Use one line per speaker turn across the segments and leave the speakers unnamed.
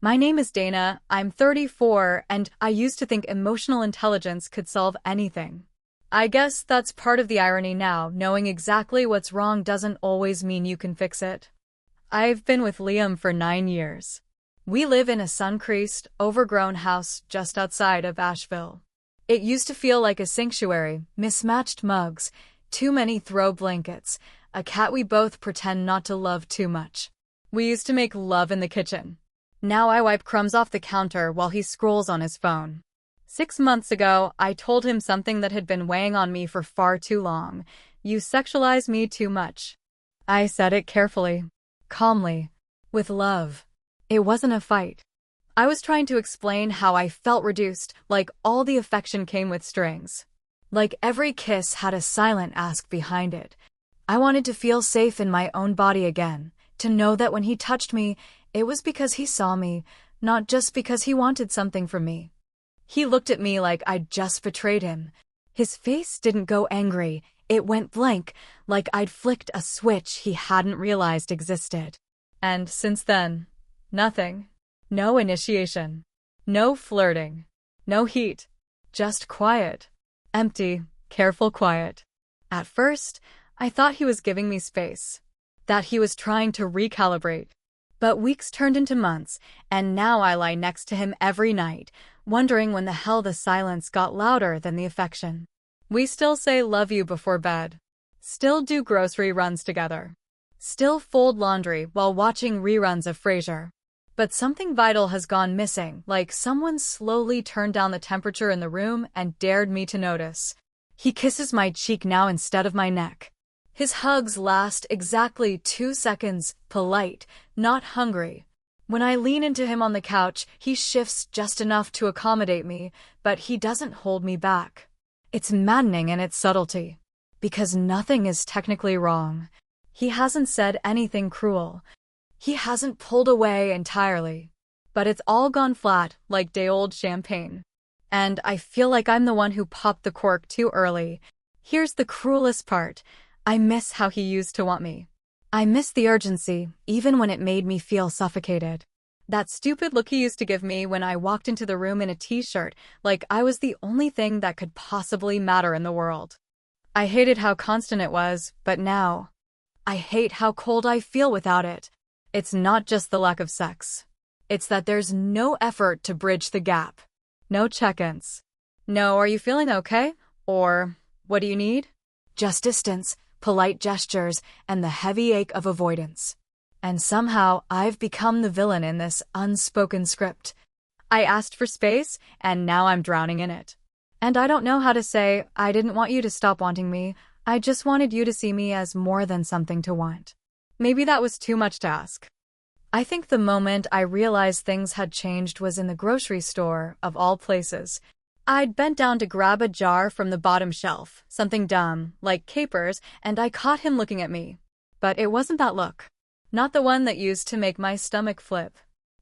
My name is Dana, I'm 34, and I used to think emotional intelligence could solve anything. I guess that's part of the irony now, knowing exactly what's wrong doesn't always mean you can fix it. I've been with Liam for 9 years. We live in a sun-creased, overgrown house just outside of Asheville. It used to feel like a sanctuary, mismatched mugs, too many throw blankets, a cat we both pretend not to love too much. We used to make love in the kitchen. Now I wipe crumbs off the counter while he scrolls on his phone. 6 months ago, I told him something that had been weighing on me for far too long. You sexualize me too much. I said it carefully, calmly, with love. It wasn't a fight. I was trying to explain how I felt reduced, like all the affection came with strings. Like every kiss had a silent ask behind it. I wanted to feel safe in my own body again, to know that when he touched me, it was because he saw me, not just because he wanted something from me. He looked at me like I'd just betrayed him. His face didn't go angry, it went blank, like I'd flicked a switch he hadn't realized existed. And since then, nothing. No initiation. No flirting. No heat. Just quiet. Empty, careful quiet. At first, I thought he was giving me space. That he was trying to recalibrate. But weeks turned into months, and now I lie next to him every night, wondering when the hell the silence got louder than the affection. We still say love you before bed. Still do grocery runs together. Still fold laundry while watching reruns of Frasier. But something vital has gone missing, like someone slowly turned down the temperature in the room and dared me to notice. He kisses my cheek now instead of my neck. His hugs last exactly 2 seconds, polite, not hungry. When I lean into him on the couch, he shifts just enough to accommodate me, but he doesn't hold me back. It's maddening in its subtlety. Because nothing is technically wrong. He hasn't said anything cruel. He hasn't pulled away entirely. But it's all gone flat, like day-old champagne. And I feel like I'm the one who popped the cork too early. Here's the cruelest part. I miss how he used to want me. I miss the urgency, even when it made me feel suffocated. That stupid look he used to give me when I walked into the room in a t-shirt, like I was the only thing that could possibly matter in the world. I hated how constant it was, but now, I hate how cold I feel without it. It's not just the lack of sex. It's that there's no effort to bridge the gap. No check-ins. No, are you feeling okay? Or, what do you need? Just distance, polite gestures, and the heavy ache of avoidance. And somehow, I've become the villain in this unspoken script. I asked for space, and now I'm drowning in it. And I don't know how to say, I didn't want you to stop wanting me, I just wanted you to see me as more than something to want. Maybe that was too much to ask. I think the moment I realized things had changed was in the grocery store, of all places. I'd bent down to grab a jar from the bottom shelf, something dumb, like capers, and I caught him looking at me. But it wasn't that look. Not the one that used to make my stomach flip.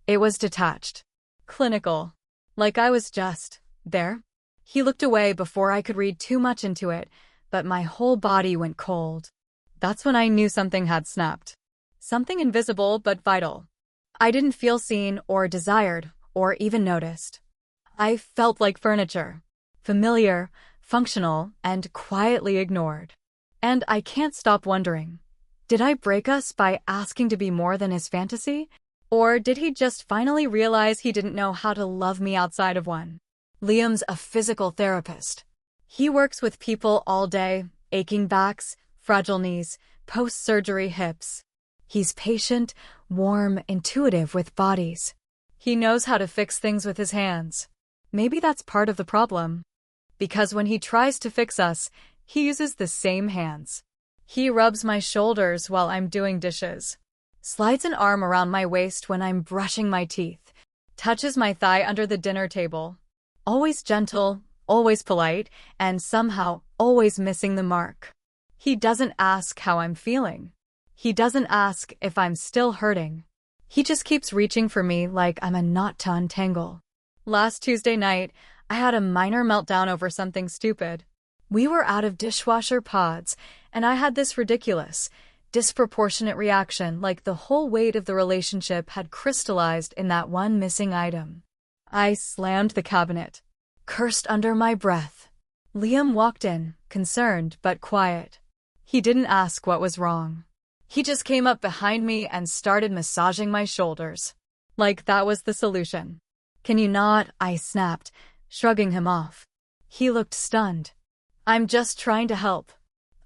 It was detached. Clinical. Like I was just there. He looked away before I could read too much into it, but my whole body went cold. That's when I knew something had snapped. Something invisible but vital. I didn't feel seen or desired or even noticed. I felt like furniture. Familiar, functional, and quietly ignored. And I can't stop wondering. Did I break us by asking to be more than his fantasy? Or did he just finally realize he didn't know how to love me outside of one? Liam's a physical therapist. He works with people all day, aching backs, fragile knees, post-surgery hips. He's patient, warm, intuitive with bodies. He knows how to fix things with his hands. Maybe that's part of the problem. Because when he tries to fix us, he uses the same hands. He rubs my shoulders while I'm doing dishes. Slides an arm around my waist when I'm brushing my teeth. Touches my thigh under the dinner table. Always gentle, always polite, and somehow always missing the mark. He doesn't ask how I'm feeling. He doesn't ask if I'm still hurting. He just keeps reaching for me like I'm a knot to untangle. Last Tuesday night, I had a minor meltdown over something stupid. We were out of dishwasher pods, and I had this ridiculous, disproportionate reaction, like the whole weight of the relationship had crystallized in that one missing item. I slammed the cabinet, cursed under my breath. Liam walked in, concerned but quiet. He didn't ask what was wrong. He just came up behind me and started massaging my shoulders. Like that was the solution. "Can you not?" I snapped, shrugging him off. He looked stunned. "I'm just trying to help."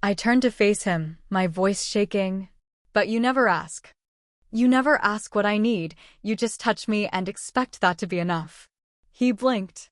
I turned to face him, my voice shaking. "But you never ask. You never ask what I need, you just touch me and expect that to be enough." He blinked.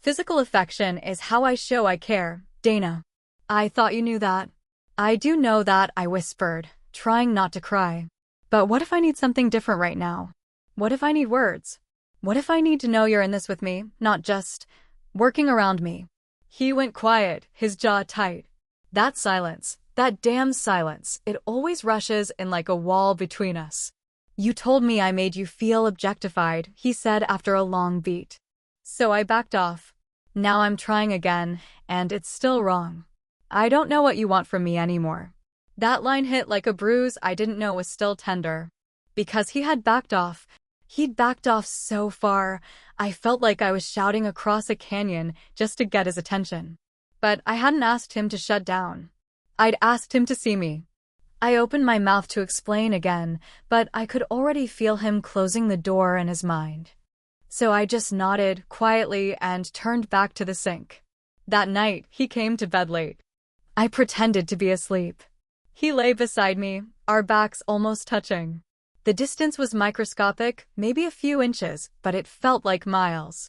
"Physical affection is how I show I care, Dana. I thought you knew that." "I do know that," I whispered, trying not to cry. "But what if I need something different right now? What if I need words? What if I need to know you're in this with me, not just working around me?" He went quiet, his jaw tight. That silence, that damn silence, it always rushes in like a wall between us. "You told me I made you feel objectified," he said after a long beat. So I backed off. Now I'm trying again, and it's still wrong. "I don't know what you want from me anymore." That line hit like a bruise I didn't know was still tender. Because he had backed off. He'd backed off so far, I felt like I was shouting across a canyon just to get his attention. But I hadn't asked him to shut down. I'd asked him to see me. I opened my mouth to explain again, but I could already feel him closing the door in his mind. So I just nodded quietly and turned back to the sink. That night, he came to bed late. I pretended to be asleep. He lay beside me, our backs almost touching. The distance was microscopic, maybe a few inches, but it felt like miles.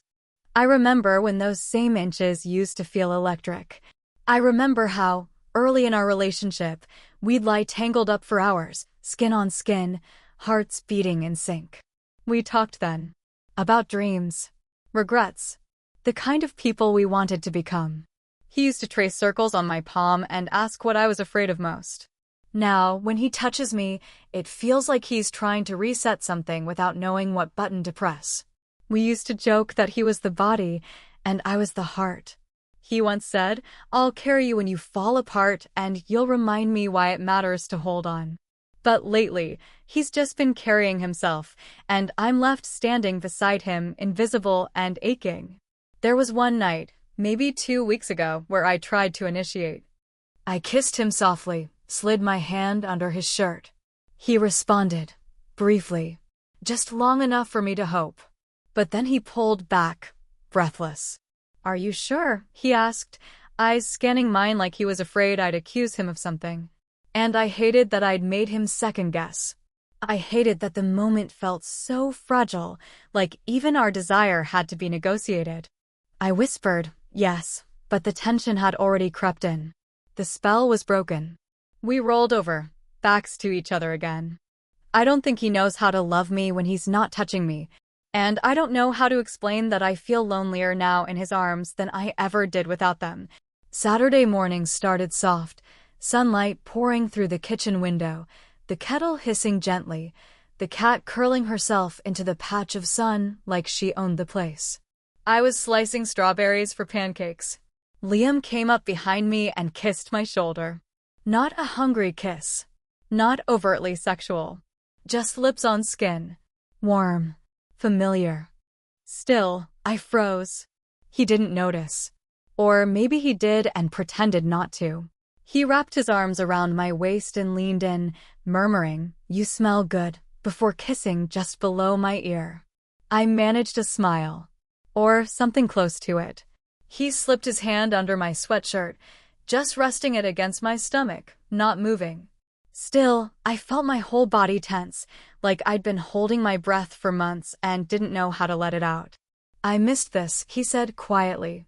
I remember when those same inches used to feel electric. I remember how, early in our relationship, we'd lie tangled up for hours, skin on skin, hearts beating in sync. We talked then. About dreams. Regrets. The kind of people we wanted to become. He used to trace circles on my palm and ask what I was afraid of most. Now, when he touches me, it feels like he's trying to reset something without knowing what button to press. We used to joke that he was the body, and I was the heart. He once said, "I'll carry you when you fall apart, and you'll remind me why it matters to hold on." But lately, he's just been carrying himself, and I'm left standing beside him, invisible and aching. There was one night, maybe 2 weeks ago, where I tried to initiate. I kissed him softly, slid my hand under his shirt. He responded, briefly, just long enough for me to hope. But then he pulled back, breathless. "Are you sure?" he asked, eyes scanning mine like he was afraid I'd accuse him of something. And I hated that I'd made him second guess. I hated that the moment felt so fragile, like even our desire had to be negotiated. I whispered, yes, but the tension had already crept in. The spell was broken. We rolled over, backs to each other again. I don't think he knows how to love me when he's not touching me, and I don't know how to explain that I feel lonelier now in his arms than I ever did without them. Saturday morning started soft, sunlight pouring through the kitchen window, the kettle hissing gently, the cat curling herself into the patch of sun like she owned the place. I was slicing strawberries for pancakes. Liam came up behind me and kissed my shoulder. Not a hungry kiss. Not overtly sexual. Just lips on skin. Warm. Familiar. Still, I froze. He didn't notice. Or maybe he did and pretended not to. He wrapped his arms around my waist and leaned in, murmuring, "You smell good," before kissing just below my ear. I managed a smile. Or something close to it. He slipped his hand under my sweatshirt, just resting it against my stomach, not moving. Still, I felt my whole body tense, like I'd been holding my breath for months and didn't know how to let it out. "I missed this," he said quietly.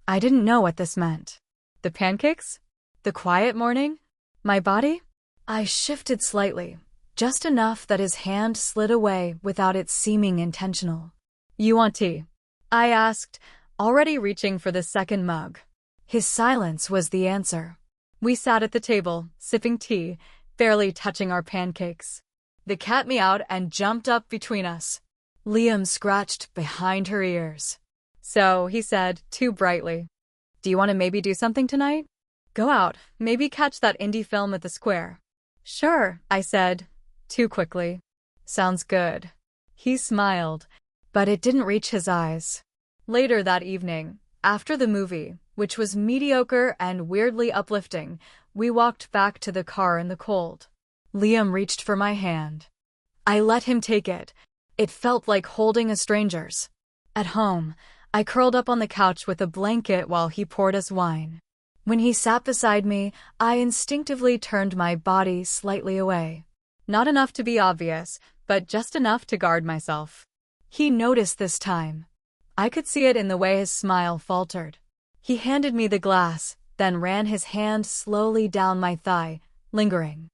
I didn't know what this meant. The pancakes? The quiet morning? My body? I shifted slightly, just enough that his hand slid away without it seeming intentional. "You want tea?" I asked, already reaching for the second mug. His silence was the answer. We sat at the table, sipping tea, barely touching our pancakes. The cat meowed and jumped up between us. Liam scratched behind her ears. "So," he said, too brightly, "do you want to maybe do something tonight? Go out, maybe catch that indie film at the square." Sure, I said, too quickly. Sounds good. He smiled, but it didn't reach his eyes. Later that evening, after the movie, which was mediocre and weirdly uplifting, we walked back to the car in the cold. Liam reached for my hand. I let him take it. It felt like holding a stranger's. At home, I curled up on the couch with a blanket while he poured us wine. When he sat beside me, I instinctively turned my body slightly away. Not enough to be obvious, but just enough to guard myself. He noticed this time. I could see it in the way his smile faltered. He handed me the glass, then ran his hand slowly down my thigh, lingering.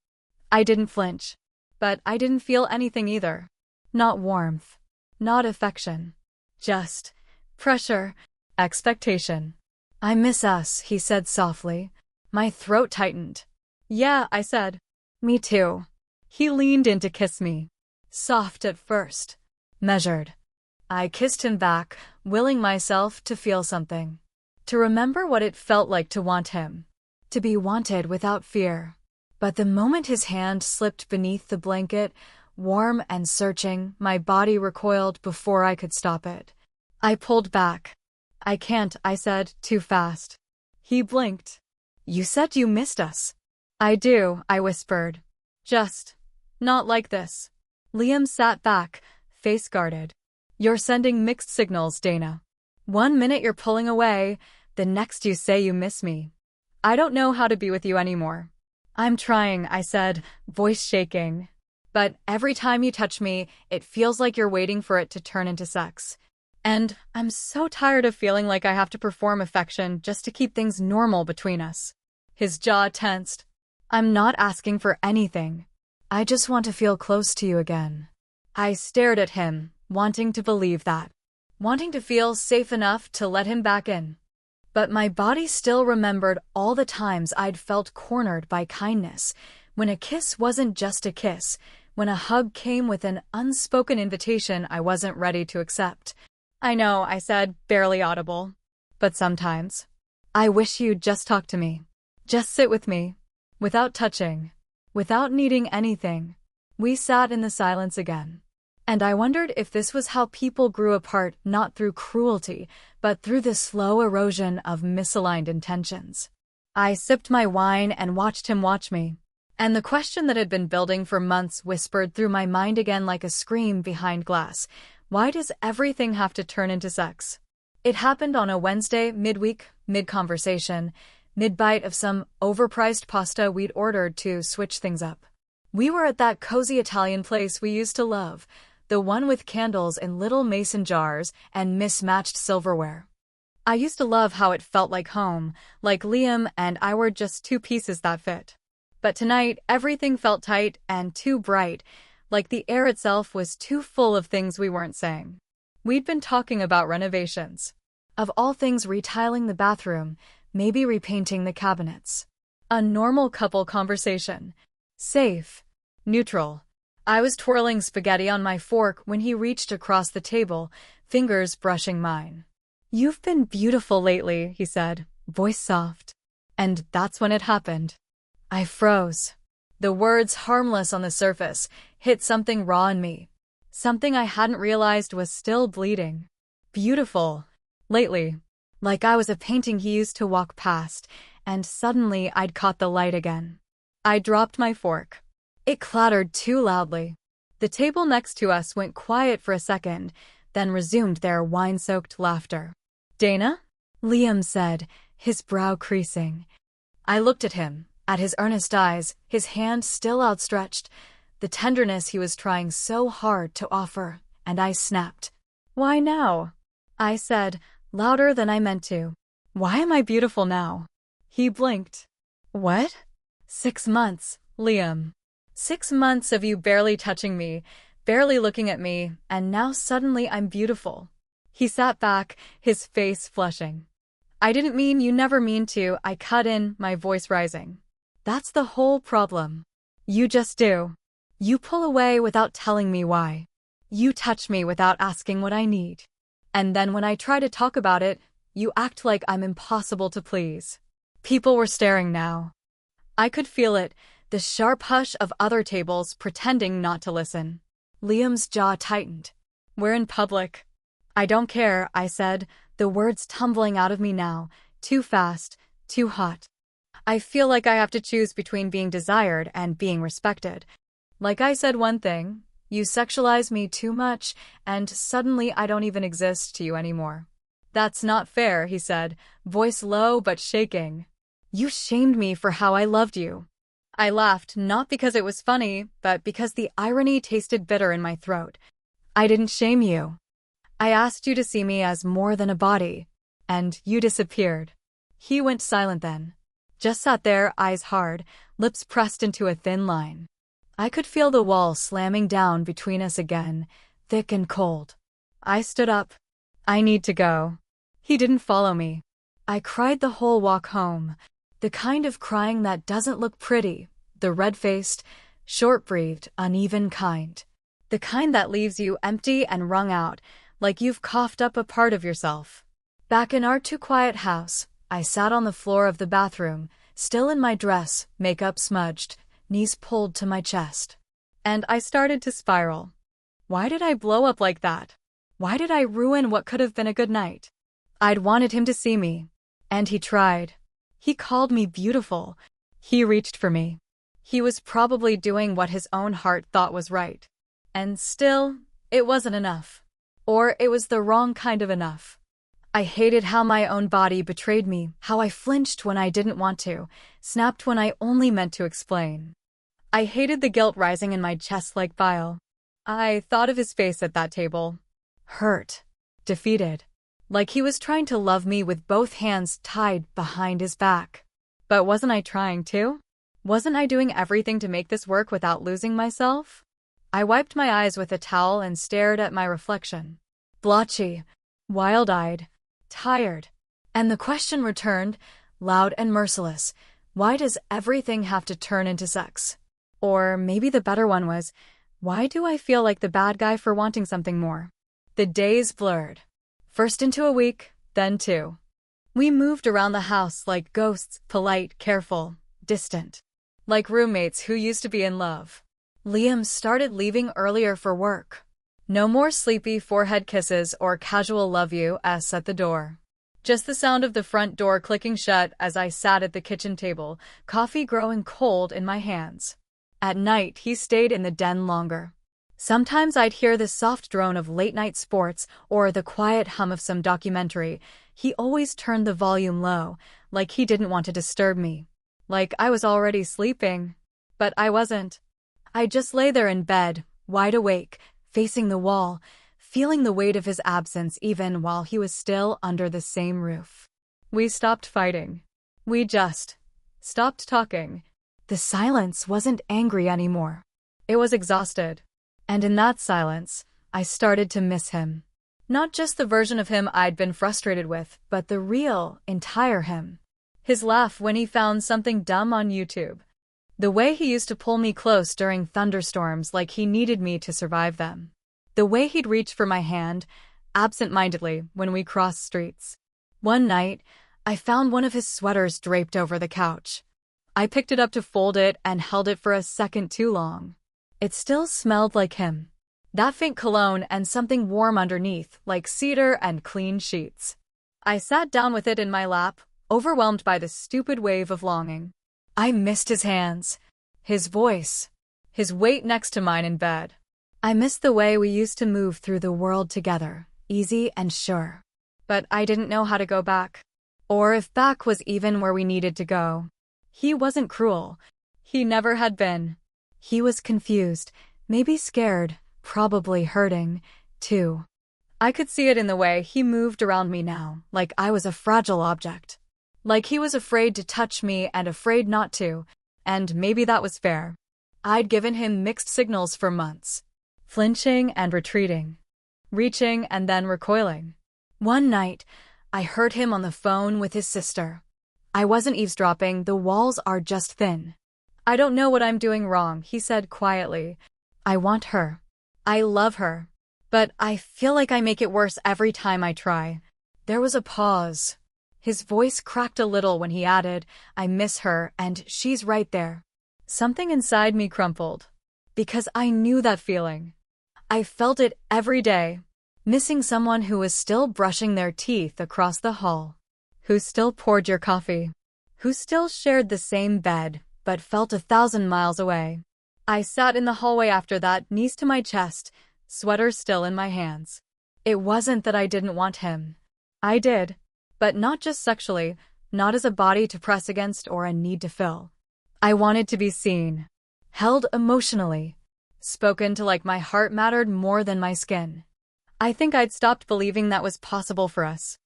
I didn't flinch. But I didn't feel anything either. Not warmth. Not affection. Just pressure. Expectation. I miss us, he said softly. My throat tightened. Yeah, I said. Me too. He leaned in to kiss me. Soft at first. Measured. I kissed him back, willing myself to feel something. To remember what it felt like to want him. To be wanted without fear. But the moment his hand slipped beneath the blanket, warm and searching, my body recoiled before I could stop it. I pulled back. I can't, I said, too fast. He blinked. You said you missed us. I do, I whispered. Just not like this. Liam sat back, face guarded. You're sending mixed signals, Dana. One minute you're pulling away, the next you say you miss me. I don't know how to be with you anymore. I'm trying, I said, voice shaking. But every time you touch me, it feels like you're waiting for it to turn into sex. And I'm so tired of feeling like I have to perform affection just to keep things normal between us. His jaw tensed. I'm not asking for anything. I just want to feel close to you again. I stared at him, wanting to believe that. Wanting to feel safe enough to let him back in. But my body still remembered all the times I'd felt cornered by kindness, when a kiss wasn't just a kiss, when a hug came with an unspoken invitation I wasn't ready to accept. I know, I said, barely audible. But sometimes. I wish you'd just talk to me. Just sit with me. Without touching. Without needing anything. We sat in the silence again. And I wondered if this was how people grew apart, not through cruelty, but through the slow erosion of misaligned intentions. I sipped my wine and watched him watch me. And the question that had been building for months whispered through my mind again like a scream behind glass. Why does everything have to turn into sex? It happened on a Wednesday, midweek, mid-conversation, mid-bite of some overpriced pasta we'd ordered to switch things up. We were at that cozy Italian place we used to love, the one with candles in little mason jars and mismatched silverware. I used to love how it felt like home, like Liam and I were just two pieces that fit. But tonight, everything felt tight and too bright, like the air itself was too full of things we weren't saying. We'd been talking about renovations. Of all things, retiling the bathroom, maybe repainting the cabinets. A normal couple conversation. Safe. Neutral. I was twirling spaghetti on my fork when he reached across the table, fingers brushing mine. You've been beautiful lately, he said, voice soft. And that's when it happened. I froze. The words, harmless on the surface, hit something raw in me. Something I hadn't realized was still bleeding. Beautiful. Lately. Like I was a painting he used to walk past, and suddenly I'd caught the light again. I dropped my fork. It clattered too loudly. The table next to us went quiet for a second, then resumed their wine-soaked laughter. Dana? Liam said, his brow creasing. I looked at him, at his earnest eyes, his hand still outstretched, the tenderness he was trying so hard to offer, and I snapped. Why now? I said, louder than I meant to. Why am I beautiful now? He blinked. What? 6 months, Liam. 6 months of you barely touching me, barely looking at me, and now suddenly I'm beautiful. He sat back, his face flushing. I didn't mean you never mean to, I cut in, my voice rising. That's the whole problem. You just do. You pull away without telling me why. You touch me without asking what I need. And then when I try to talk about it, you act like I'm impossible to please. People were staring now. I could feel it, the sharp hush of other tables pretending not to listen. Liam's jaw tightened. We're in public. I don't care, I said, the words tumbling out of me now, too fast, too hot. I feel like I have to choose between being desired and being respected. Like I said one thing, you sexualize me too much, and suddenly I don't even exist to you anymore. That's not fair, he said, voice low but shaking. You shamed me for how I loved you. I laughed, not because it was funny, but because the irony tasted bitter in my throat. I didn't shame you. I asked you to see me as more than a body, and you disappeared. He went silent then. Just sat there, eyes hard, lips pressed into a thin line. I could feel the wall slamming down between us again, thick and cold. I stood up. I need to go. He didn't follow me. I cried the whole walk home, the kind of crying that doesn't look pretty, the red-faced, short-breathed, uneven kind. The kind that leaves you empty and wrung out, like you've coughed up a part of yourself. Back in our too-quiet house, I sat on the floor of the bathroom, still in my dress, makeup smudged, knees pulled to my chest. And I started to spiral. Why did I blow up like that? Why did I ruin what could have been a good night? I'd wanted him to see me. And he tried. He called me beautiful. He reached for me. He was probably doing what his own heart thought was right. And still, it wasn't enough. Or it was the wrong kind of enough. I hated how my own body betrayed me, how I flinched when I didn't want to, snapped when I only meant to explain. I hated the guilt rising in my chest like bile. I thought of his face at that table. Hurt. Defeated. Like he was trying to love me with both hands tied behind his back. But wasn't I trying to? Wasn't I doing everything to make this work without losing myself? I wiped my eyes with a towel and stared at my reflection. Blotchy. Wild-eyed. Tired. And the question returned, loud and merciless. Why does everything have to turn into sex? Or maybe the better one was, why do I feel like the bad guy for wanting something more? The days blurred. First into a week, then two. We moved around the house like ghosts, polite, careful, distant. Like roommates who used to be in love. Liam started leaving earlier for work. No more sleepy forehead kisses or casual love you-s at the door. Just the sound of the front door clicking shut as I sat at the kitchen table, coffee growing cold in my hands. At night, he stayed in the den longer. Sometimes I'd hear the soft drone of late-night sports or the quiet hum of some documentary. He always turned the volume low, like he didn't want to disturb me. Like I was already sleeping. But I wasn't. I just lay there in bed, wide awake, facing the wall, feeling the weight of his absence even while he was still under the same roof. We stopped fighting. We just stopped talking. The silence wasn't angry anymore. It was exhausted. And in that silence, I started to miss him. Not just the version of him I'd been frustrated with, but the real, entire him. His laugh when he found something dumb on YouTube. The way he used to pull me close during thunderstorms like he needed me to survive them. The way he'd reach for my hand, absent-mindedly, when we crossed streets. One night, I found one of his sweaters draped over the couch. I picked it up to fold it and held it for a second too long. It still smelled like him. That faint cologne and something warm underneath, like cedar and clean sheets. I sat down with it in my lap, overwhelmed by the stupid wave of longing. I missed his hands, his voice, his weight next to mine in bed. I missed the way we used to move through the world together, easy and sure. But I didn't know how to go back. Or if back was even where we needed to go. He wasn't cruel. He never had been. He was confused, maybe scared, probably hurting, too. I could see it in the way he moved around me now, like I was a fragile object. Like he was afraid to touch me and afraid not to, and maybe that was fair. I'd given him mixed signals for months. Flinching and retreating. Reaching and then recoiling. One night, I heard him on the phone with his sister. I wasn't eavesdropping, the walls are just thin. I don't know what I'm doing wrong, he said quietly. I want her. I love her. But I feel like I make it worse every time I try. There was a pause. His voice cracked a little when he added, I miss her and she's right there. Something inside me crumpled. Because I knew that feeling. I felt it every day. Missing someone who was still brushing their teeth across the hall. Who still poured your coffee. Who still shared the same bed, but felt 1,000 miles away. I sat in the hallway after that, knees to my chest, sweater still in my hands. It wasn't that I didn't want him. I did. But not just sexually, not as a body to press against or a need to fill. I wanted to be seen. Held emotionally. Spoken to like my heart mattered more than my skin. I think I'd stopped believing that was possible for us.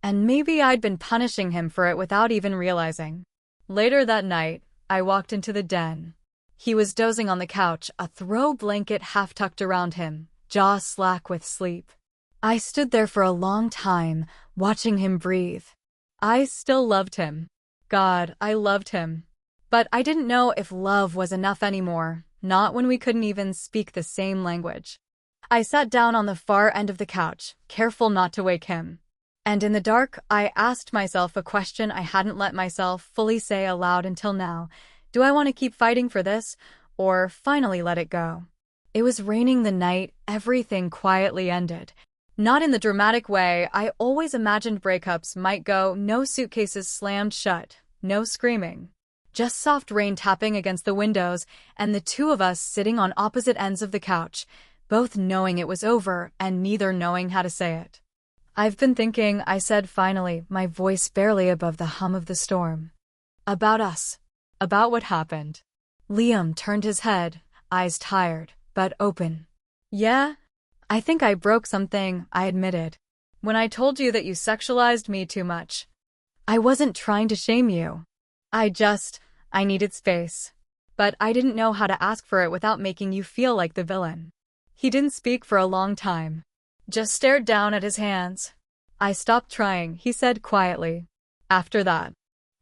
And maybe I'd been punishing him for it without even realizing. Later that night, I walked into the den. He was dozing on the couch, a throw blanket half tucked around him, jaw slack with sleep. I stood there for a long time, watching him breathe. I still loved him. God, I loved him. But I didn't know if love was enough anymore, not when we couldn't even speak the same language. I sat down on the far end of the couch, careful not to wake him. And in the dark, I asked myself a question I hadn't let myself fully say aloud until now. Do I want to keep fighting for this, or finally let it go? It was raining the night everything quietly ended. Not in the dramatic way I always imagined breakups might go, no suitcases slammed shut, no screaming. Just soft rain tapping against the windows, and the two of us sitting on opposite ends of the couch, both knowing it was over and neither knowing how to say it. I've been thinking, I said finally, my voice barely above the hum of the storm. About us. About what happened. Liam turned his head, eyes tired, but open. Yeah? I think I broke something, I admitted. When I told you that you sexualized me too much. I wasn't trying to shame you. I needed space. But I didn't know how to ask for it without making you feel like the villain. He didn't speak for a long time. Just stared down at his hands. I stopped trying, he said quietly. After that.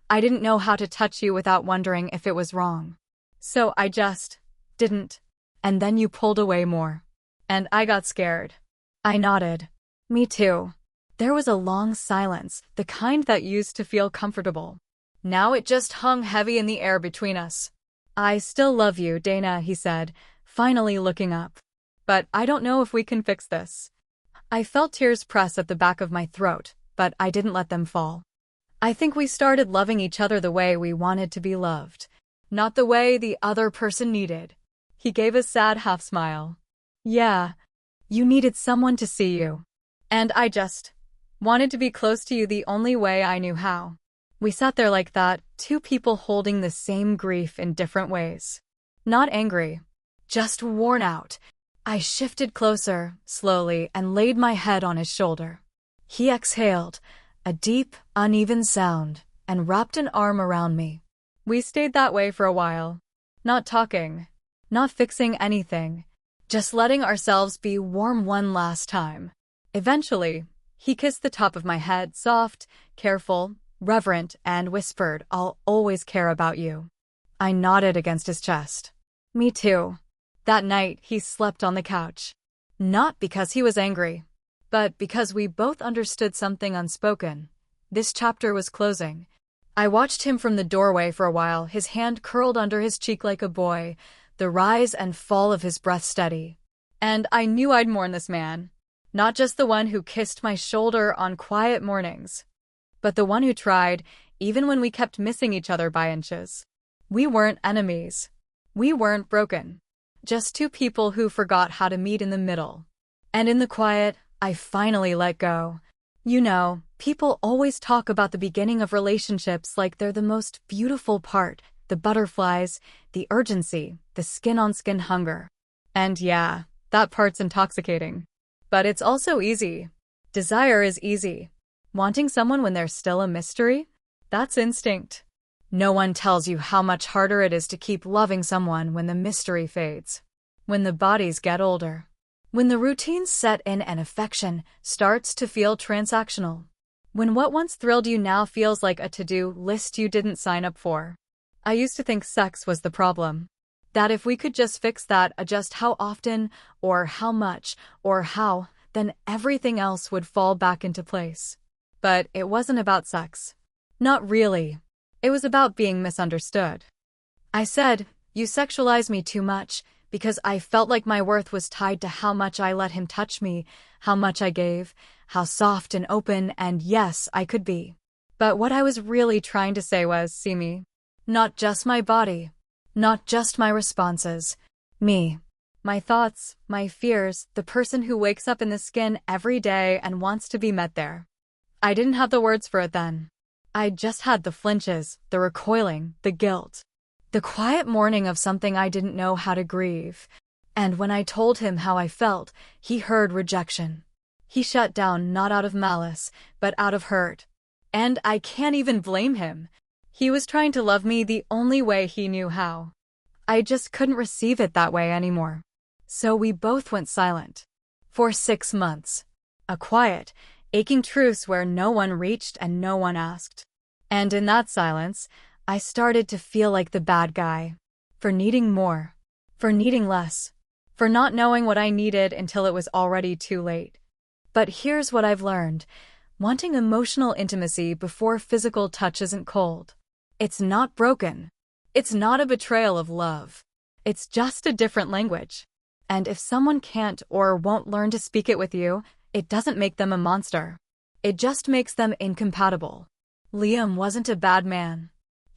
I didn't know how to touch you without wondering if it was wrong. So I just didn't. And then you pulled away more. And I got scared. I nodded. Me too. There was a long silence, the kind that used to feel comfortable. Now it just hung heavy in the air between us. I still love you, Dana, he said, finally looking up. But I don't know if we can fix this. I felt tears press at the back of my throat, but I didn't let them fall. I think we started loving each other the way we wanted to be loved, not the way the other person needed. He gave a sad half smile. Yeah, you needed someone to see you. And I just wanted to be close to you the only way I knew how. We sat there like that, two people holding the same grief in different ways. Not angry, just worn out. I shifted closer, slowly, and laid my head on his shoulder. He exhaled, a deep, uneven sound, and wrapped an arm around me. We stayed that way for a while. Not talking, not fixing anything, just letting ourselves be warm one last time. Eventually, he kissed the top of my head, soft, careful, reverent, and whispered, I'll always care about you. I nodded against his chest. Me too. That night, he slept on the couch. Not because he was angry, but because we both understood something unspoken. This chapter was closing. I watched him from the doorway for a while, his hand curled under his cheek like a boy, the rise and fall of his breath steady. And I knew I'd mourn this man. Not just the one who kissed my shoulder on quiet mornings, but the one who tried, even when we kept missing each other by inches. We weren't enemies. We weren't broken. Just two people who forgot how to meet in the middle. And in the quiet, I finally let go. You know, people always talk about the beginning of relationships like they're the most beautiful part, the butterflies, the urgency, the skin-on-skin hunger. And yeah, that part's intoxicating. But it's also easy. Desire is easy. Wanting someone when they're still a mystery? That's instinct. No one tells you how much harder it is to keep loving someone when the mystery fades. When the bodies get older. When the routines set in and affection starts to feel transactional. When what once thrilled you now feels like a to-do list you didn't sign up for. I used to think sex was the problem. That if we could just fix that, adjust how often, or how much, or how, then everything else would fall back into place. But it wasn't about sex. Not really. It was about being misunderstood. I said, You sexualize me too much, because I felt like my worth was tied to how much I let him touch me, how much I gave, how soft and open and yes, I could be. But what I was really trying to say was, see me. Not just my body. Not just my responses. Me. My thoughts, my fears, the person who wakes up in the skin every day and wants to be met there. I didn't have the words for it then. I just had the flinches, the recoiling, the guilt. The quiet mourning of something I didn't know how to grieve. And when I told him how I felt, he heard rejection. He shut down not out of malice, but out of hurt. And I can't even blame him. He was trying to love me the only way he knew how. I just couldn't receive it that way anymore. So we both went silent. For 6 months. A quiet, aching truce where no one reached and no one asked. And in that silence, I started to feel like the bad guy. For needing more. For needing less. For not knowing what I needed until it was already too late. But here's what I've learned. Wanting emotional intimacy before physical touch isn't cold. It's not broken. It's not a betrayal of love. It's just a different language. And if someone can't or won't learn to speak it with you, it doesn't make them a monster. It just makes them incompatible. Liam wasn't a bad man.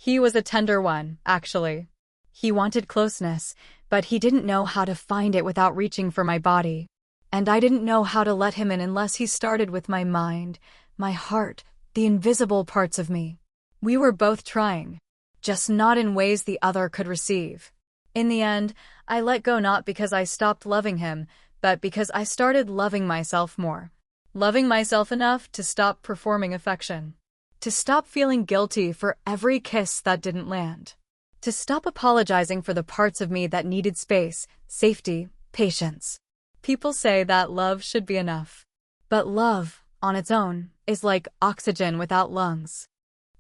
He was a tender one, actually. He wanted closeness, but he didn't know how to find it without reaching for my body. And I didn't know how to let him in unless he started with my mind, my heart, the invisible parts of me. We were both trying, just not in ways the other could receive. In the end, I let go not because I stopped loving him, but because I started loving myself more. Loving myself enough to stop performing affection. To stop feeling guilty for every kiss that didn't land. To stop apologizing for the parts of me that needed space, safety, patience. People say that love should be enough. But love, on its own, is like oxygen without lungs.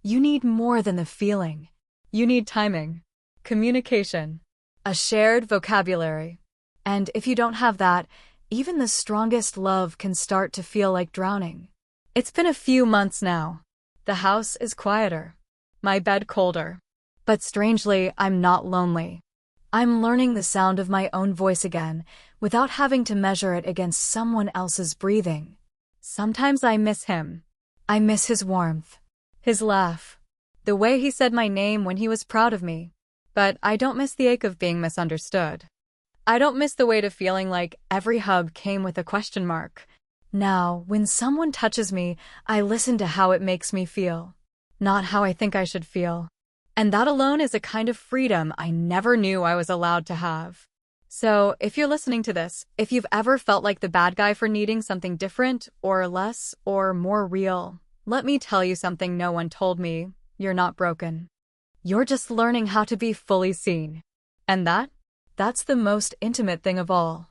You need more than the feeling. You need timing, communication, a shared vocabulary. And if you don't have that, even the strongest love can start to feel like drowning. It's been a few months now. The house is quieter. My bed colder. But strangely, I'm not lonely. I'm learning the sound of my own voice again, without having to measure it against someone else's breathing. Sometimes I miss him. I miss his warmth. His laugh. The way he said my name when he was proud of me. But I don't miss the ache of being misunderstood. I don't miss the weight of feeling like every hug came with a question mark. Now, when someone touches me, I listen to how it makes me feel, not how I think I should feel. And that alone is a kind of freedom I never knew I was allowed to have. So, if you're listening to this, if you've ever felt like the bad guy for needing something different, or less, or more real, let me tell you something no one told me. You're not broken. You're just learning how to be fully seen. And that's the most intimate thing of all.